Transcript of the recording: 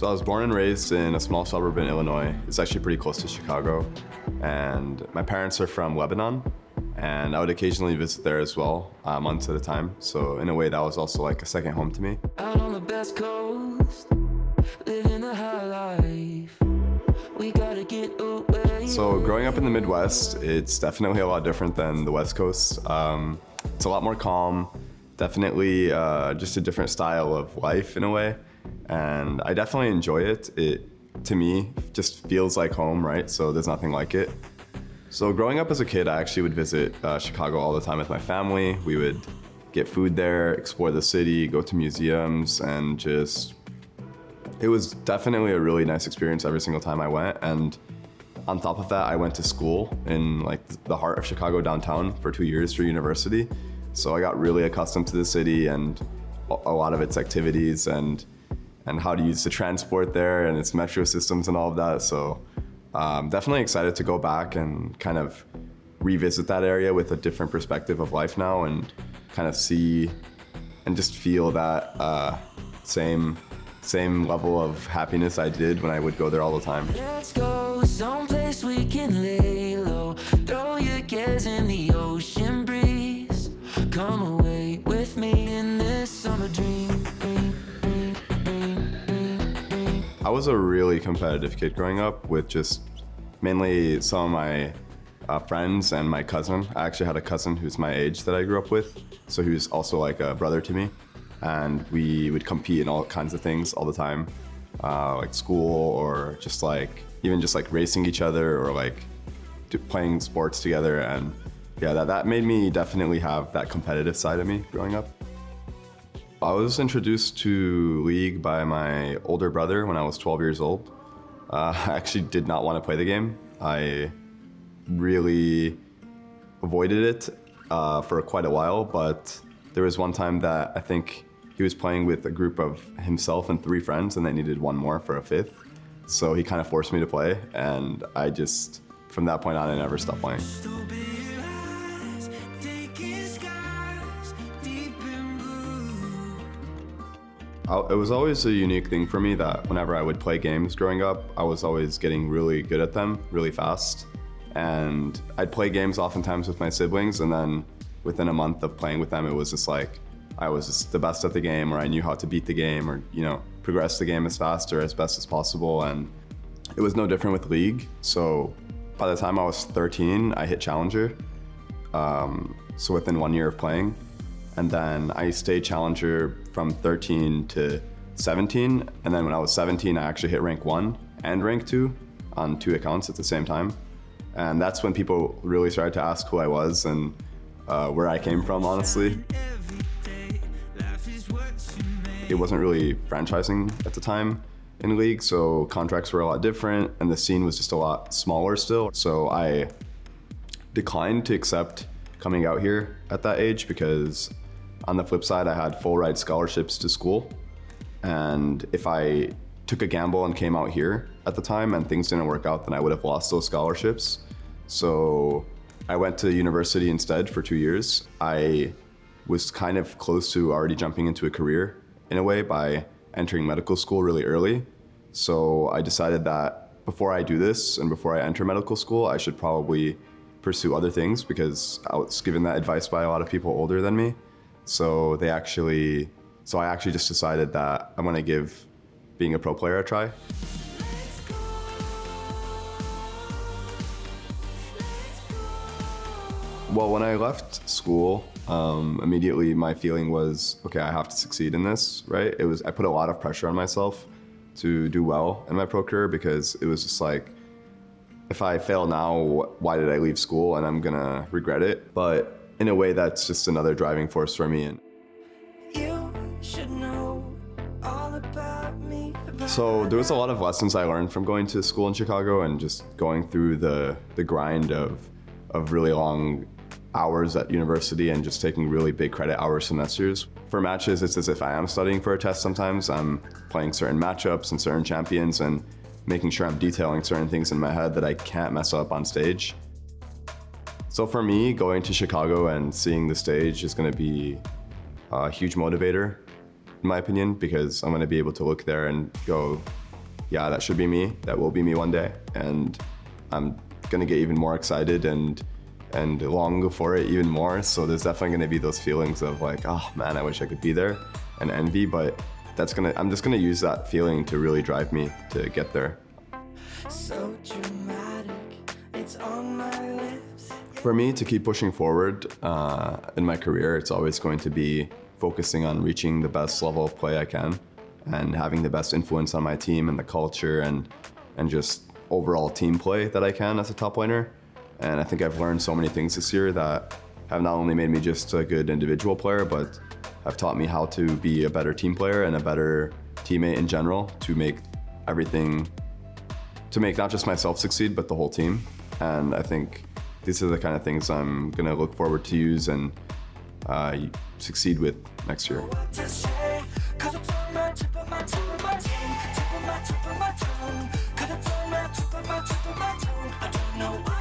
So I was born and raised in a small suburb in Illinois. It's actually pretty close to Chicago. And my parents are from Lebanon, and I would occasionally visit there as well, months at a time. So in a way, that was also like a second home to me. Out on the best coast, living the high life. We gotta get away. So growing up in the Midwest, it's definitely a lot different than the West Coast. It's a lot more calm, definitely just a different style of life in a way. And I definitely enjoy it. It, to me, just feels like home, right? So there's nothing like it. So growing up as a kid, I actually would visit Chicago all the time with my family. We would get food there, explore the city, go to museums, and just, it was definitely a really nice experience every single time I went. And on top of that, I went to school in like the heart of Chicago downtown for 2 years for university. So I got really accustomed to the city and a lot of its activities and how to use the transport there and its metro systems and all of that. So definitely excited to go back and kind of revisit that area with a different perspective of life now and kind of see and just feel that same level of happiness I did when I would go there all the time. Let's go someplace we can lay low. Throw your cares in the ocean breeze. Come away with me in this summer dream. I was a really competitive kid growing up with just mainly some of my friends and my cousin. I actually had a cousin who's my age that I grew up with, so he was also like a brother to me. And we would compete in all kinds of things all the time, like school or just like, even just like racing each other or like playing sports together. And yeah, that made me definitely have that competitive side of me growing up. I was introduced to League by my older brother when I was 12 years old. I actually did not want to play the game. I really avoided it for quite a while, but there was one time that I think he was playing with a group of himself and 3 friends and they needed one more for a 5th. So he kind of forced me to play, and I just, from that point on, I never stopped playing. It was always a unique thing for me that whenever I would play games growing up, I was always getting really good at them really fast. And I'd play games oftentimes with my siblings, and then within a month of playing with them, it was just like I was just the best at the game, or I knew how to beat the game, or, you know, progress the game as fast or as best as possible. And it was no different with League. So by the time I was 13, I hit Challenger. So within 1 year of playing. And then I stayed Challenger from 13 to 17. And then when I was 17, I actually hit rank 1 and rank 2 on 2 accounts at the same time. And that's when people really started to ask who I was and where I came from, honestly. It wasn't really franchising at the time in League, so contracts were a lot different and the scene was just a lot smaller still. So I declined to accept coming out here at that age because on the flip side, I had full ride scholarships to school. And if I took a gamble and came out here at the time and things didn't work out, then I would have lost those scholarships. So I went to university instead for 2 years. I was kind of close to already jumping into a career in a way by entering medical school really early. So I decided that before I do this and before I enter medical school, I should probably pursue other things because I was given that advice by a lot of people older than me. So I actually just decided that I'm gonna give being a pro player a try. Well, when I left school, immediately my feeling was, okay, I have to succeed in this, right? I put a lot of pressure on myself to do well in my pro career because it was just like, if I fail now, why did I leave school? And I'm gonna regret it. But in a way, that's just another driving force for me. You should know all about me. So there was a lot of lessons I learned from going to school in Chicago and just going through the grind of really long hours at university and just taking really big credit hour semesters. For matches, it's as if I am studying for a test sometimes. I'm playing certain matchups and certain champions and making sure I'm detailing certain things in my head that I can't mess up on stage. So for me, going to Chicago and seeing the stage is going to be a huge motivator, in my opinion, because I'm going to be able to look there and go, yeah, that should be me. That will be me one day. And I'm gonna get even more excited and long for it even more. So there's definitely gonna be those feelings of like, oh man, I wish I could be there, and envy, but I'm just gonna use that feeling to really drive me to get there. So dramatic, it's on my lips. For me to keep pushing forward in my career, it's always going to be focusing on reaching the best level of play I can and having the best influence on my team and the culture and just overall team play that I can as a top laner. And I think I've learned so many things this year that have not only made me just a good individual player, but have taught me how to be a better team player and a better teammate in general, to make not just myself succeed, but the whole team. And I think these are the kind of things I'm gonna look forward to use and succeed with next year. What to say, 'cause it's on my tip of my tongue, tip of my tongue. 'Cause it's on my tip of my tongue. I don't know what